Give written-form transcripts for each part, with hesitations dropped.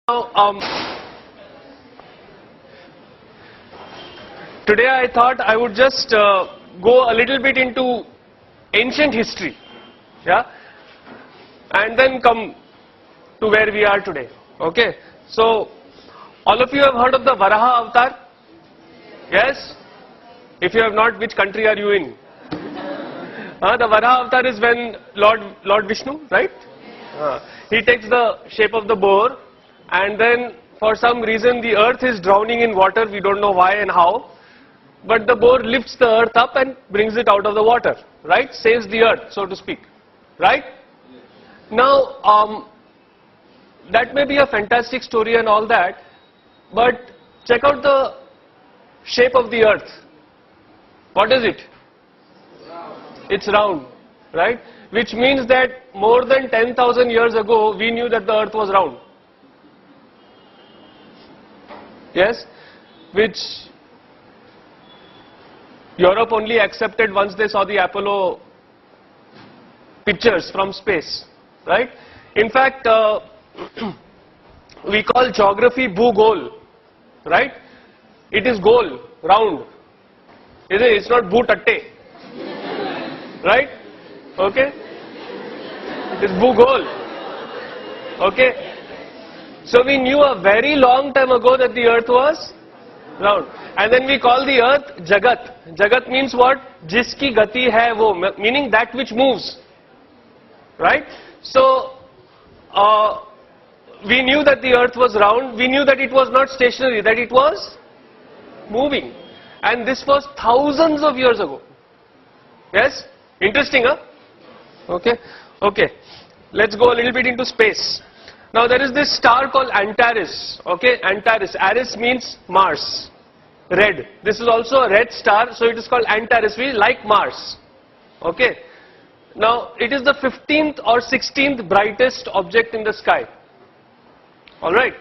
Now, today I thought I would just go a little bit into ancient history, yeah, and then come to where we are today. Okay, so all of you have heard of the Varaha Avatar? Yes? If you have not, which country are you in? The Varaha Avatar is when Lord Vishnu, right? He takes the shape of the boar, and then for some reason the earth is drowning in water. We don't know why and how, but the boar lifts the earth up and brings it out of the water, right? Saves the earth, so to speak, right? Now, that may be a fantastic story and all that, but check out the shape of the earth. What is it? It's round, right? Which means that more than 10,000 years ago we knew that the earth was round. Yes, which Europe only accepted once they saw the Apollo pictures from space, right? In fact, we call geography Bhugol, right? It is goal, round. It's not Bhutatte, right? Okay? It's Bhugol. Okay? So we knew a very long time ago that the earth was round. And then we call the earth Jagat. Jagat means what? Jiski gati hai wo, meaning that which moves. Right? So, we knew that the earth was round. We knew that it was not stationary, that it was moving. And this was thousands of years ago. Yes? Interesting, huh? Okay? Okay. Let's go a little bit into space. Now there is this star called Antares, okay, Antares. Ares means Mars, red. This is also a red star, so it is called Antares. We like Mars, okay. Now it is the 15th or 16th brightest object in the sky, alright.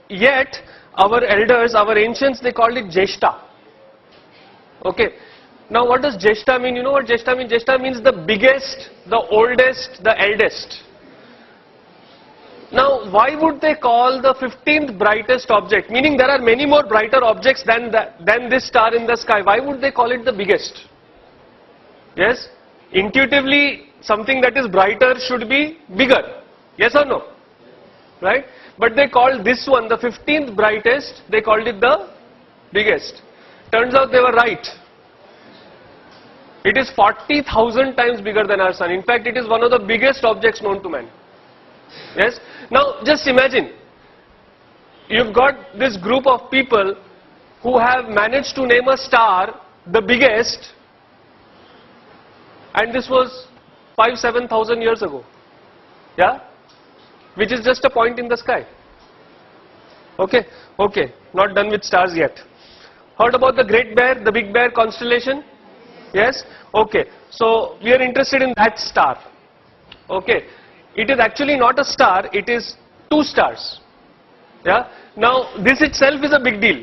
Yet our elders, our ancients, they called it Jeshta, okay. Now what does Jeshta mean? You know what Jeshta means? Jeshta means the biggest, the oldest, the eldest. Now, why would they call the 15th brightest object, meaning there are many more brighter objects than this star in the sky, why would they call it the biggest? Yes? Intuitively, something that is brighter should be bigger. Yes or no? Right? But they called this one, the 15th brightest, they called it the biggest. Turns out they were right. It is 40,000 times bigger than our sun. In fact, it is one of the biggest objects known to man. Yes? Now just imagine, you've got this group of people who have managed to name a star the biggest, and this was 5,000-7,000 years ago, yeah, which is just a point in the sky. Okay, okay, not done with stars yet. Heard about the Great Bear, the Big Bear constellation? Yes, okay, so we are interested in that star, okay. It is actually not a star, it is two stars. Yeah. Now this itself is a big deal.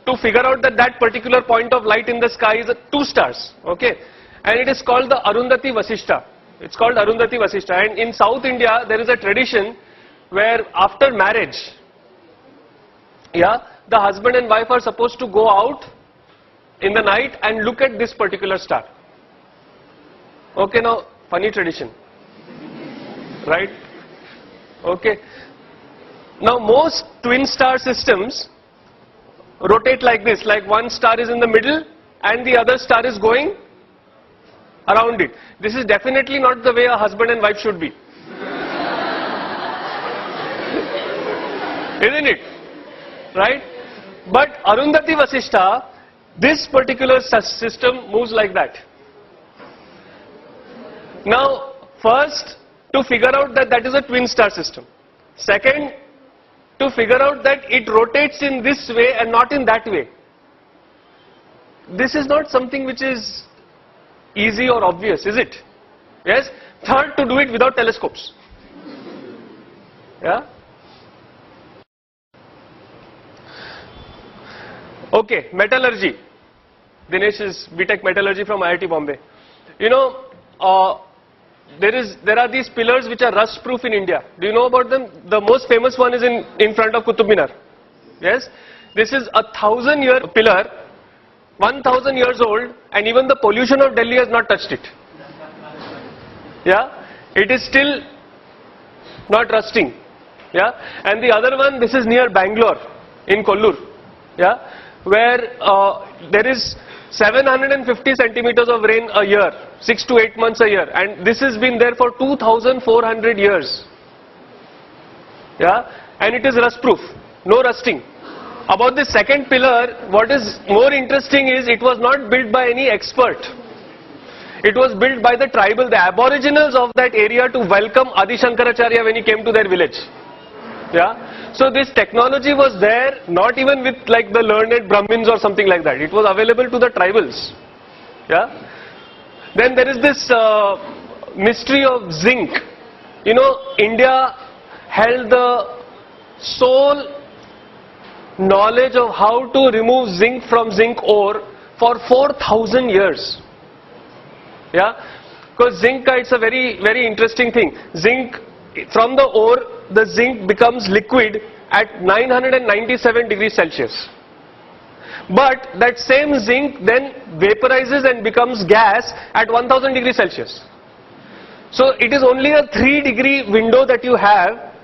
To figure out that that particular point of light in the sky is two stars. Okay. And it is called the Arundhati Vasishta. It's called Arundhati Vasishta. And in South India there is a tradition where after marriage, yeah, the husband and wife are supposed to go out in the night and look at this particular star. Okay, now funny tradition. Right? Okay. Now most twin star systems rotate like this, like one star is in the middle and the other star is going around it. This is definitely not the way a husband and wife should be. Isn't it? Right? But Arundhati Vasishta, this particular system moves like that. Now first, to figure out that that is a twin star system. Second, to figure out that it rotates in this way and not in that way. This is not something which is easy or obvious, is it? Yes. Third, to do it without telescopes. Yeah. Okay, metallurgy. Dinesh is BTech Metallurgy from IIT Bombay. You know, there are these pillars which are rust proof in India. Do you know about them? The most famous one is in front of Qutub Minar. Yes, this is a 1,000-year pillar, 1,000 years old, and even the pollution of Delhi has not touched it. Yeah, it is still not rusting. Yeah, and the other one, this is near Bangalore in Kollur. Yeah, where there is 750 centimeters of rain a year, 6 to 8 months a year, and this has been there for 2,400 years. Yeah, and it is rust proof, no rusting. About the second pillar, what is more interesting is it was not built by any expert. It was built by the tribal, the aboriginals of that area to welcome Adi Shankaracharya when he came to their village. Yeah, so this technology was there, not even with like the learned Brahmins or something like that. It was available to the tribals. Yeah. Then there is this mystery of zinc. You know, India held the sole knowledge of how to remove zinc from zinc ore for 4,000 years. Yeah, because zinc, it's a very, very interesting thing. Zinc, from the ore, the zinc becomes liquid at 997 degrees Celsius. But that same zinc then vaporizes and becomes gas at 1000 degrees Celsius. So it is only a 3-degree window that you have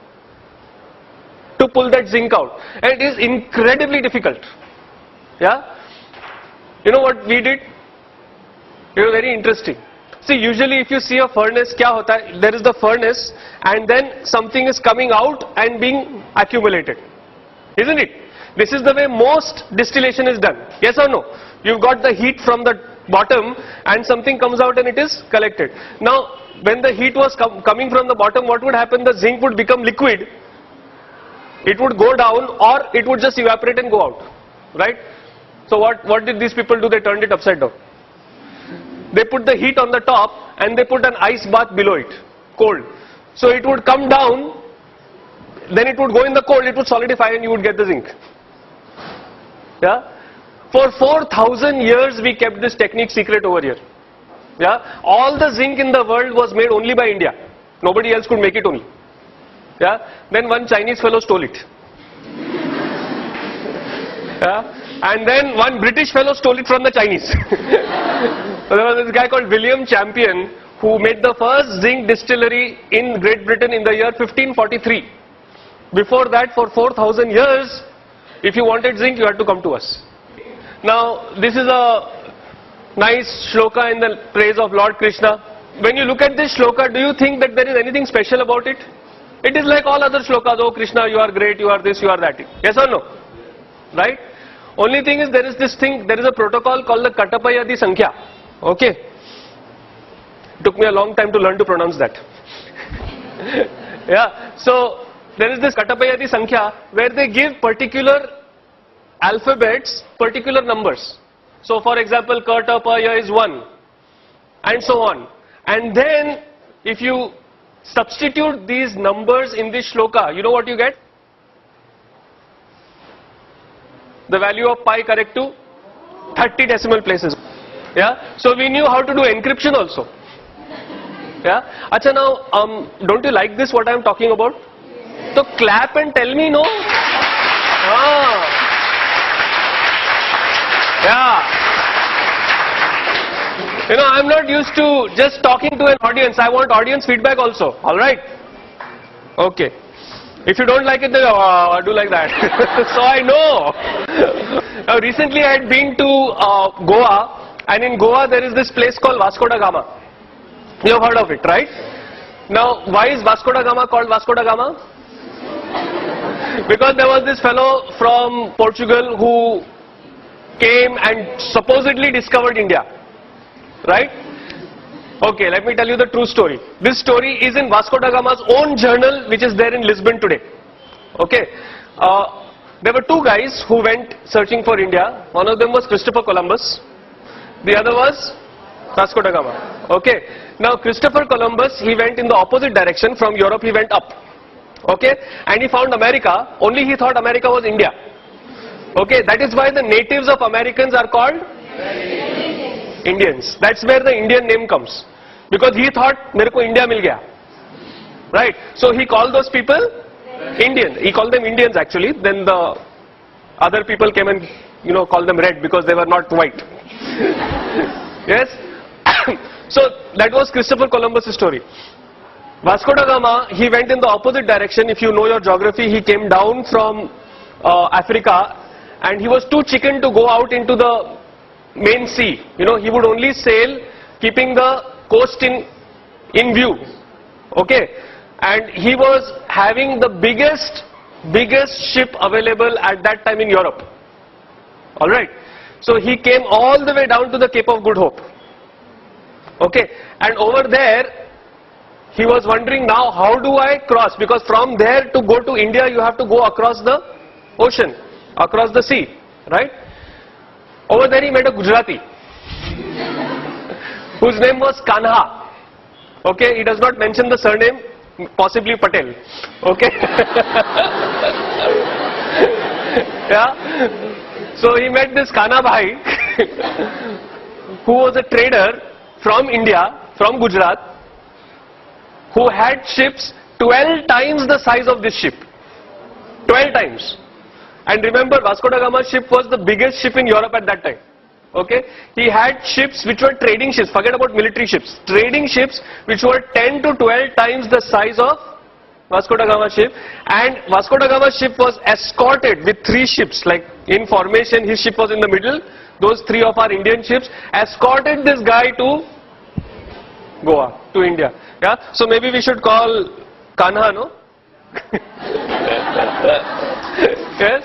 to pull that zinc out, and it is incredibly difficult. Yeah, you know what we did? It was very interesting. See, usually if you see a furnace, kya hota hai? There is the furnace, and then something is coming out and being accumulated, isn't it? This is the way most distillation is done. Yes or no? You've got the heat from the bottom and something comes out and it is collected. Now, when the heat was coming from the bottom, what would happen? The zinc would become liquid. It would go down, or it would just evaporate and go out, right? So what did these people do? They turned it upside down. They put the heat on the top and they put an ice bath below it, cold. So it would come down, then it would go in the cold, it would solidify and you would get the zinc. Yeah? For 4,000 years we kept this technique secret over here. Yeah? All the zinc in the world was made only by India. Nobody else could make it only. Yeah? Then one Chinese fellow stole it. Yeah? And then one British fellow stole it from the Chinese. So there was this guy called William Champion who made the first zinc distillery in Great Britain in the year 1543. Before that, for 4,000 years, if you wanted zinc, you had to come to us. Now, this is a nice shloka in the praise of Lord Krishna. When you look at this shloka, do you think that there is anything special about it? It is like all other shlokas. Oh Krishna, you are great, you are this, you are that. Yes or no? Right? Only thing is there is this thing, there is a protocol called the Katapayadi Sankhya. Okay? It took me a long time to learn to pronounce that. Yeah, so there is this Katapayadi Sankhya where they give particular alphabets, particular numbers. So for example, Katapaya is 1 and so on. And then if you substitute these numbers in this shloka, you know what you get? The value of pi correct to 30 decimal places. Yeah, so we knew how to do encryption also. Yeah, acha now, don't you like this what I am talking about? So clap and tell me no. Yeah. You know, I am not used to just talking to an audience. I want audience feedback also. All right. Okay. If you don't like it, then do like that. So I know. Now recently I had been to Goa, and in Goa there is this place called Vasco da Gama. You have heard of it, right? Now why is Vasco da Gama called Vasco da Gama? Because there was this fellow from Portugal who came and supposedly discovered India. Right? Okay, let me tell you the true story. This story is in Vasco da Gama's own journal, which is there in Lisbon today. Okay. There were two guys who went searching for India. One of them was Christopher Columbus. The other was Vasco da Gama. Okay. Now Christopher Columbus, he went in the opposite direction. From Europe he went up. Okay. And he found America. Only he thought America was India. Okay. That is why the natives of Americans are called Indians. That's where the Indian name comes. because he thought मेरे को India मिल गया, right? So he called those people Indian. He called them Indians actually. Then the other people came and called them red because they were not white. Yes. So that was Christopher Columbus' story. Vasco da Gama, he went in the opposite direction. If you know your geography, he came down from Africa, and he was too chicken to go out into the main sea. He would only sail keeping the coast in view. Okay. And he was having the biggest ship available at that time in Europe. Alright. So he came all the way down to the Cape of Good Hope. Okay. And over there, he was wondering, now how do I cross? Because from there to go to India, you have to go across the ocean, across the sea, right? Over there he met a Gujarati whose name was Kanha. Okay, he does not mention the surname, possibly Patel. Okay. Yeah. So he met this Kanha Bhai who was a trader from India, from Gujarat, who had ships 12 times the size of this ship. 12 times. And remember, Vasco da Gama's ship was the biggest ship in Europe at that time. Okay? He had ships which were trading ships, forget about military ships, trading ships which were 10 to 12 times the size of Vasco da Gama's ship. And Vasco da Gama's ship was escorted with 3 ships, like in formation, his ship was in the middle, those 3 of our Indian ships escorted this guy to Goa, to India. Yeah? So maybe we should call Kanha, no? Yes?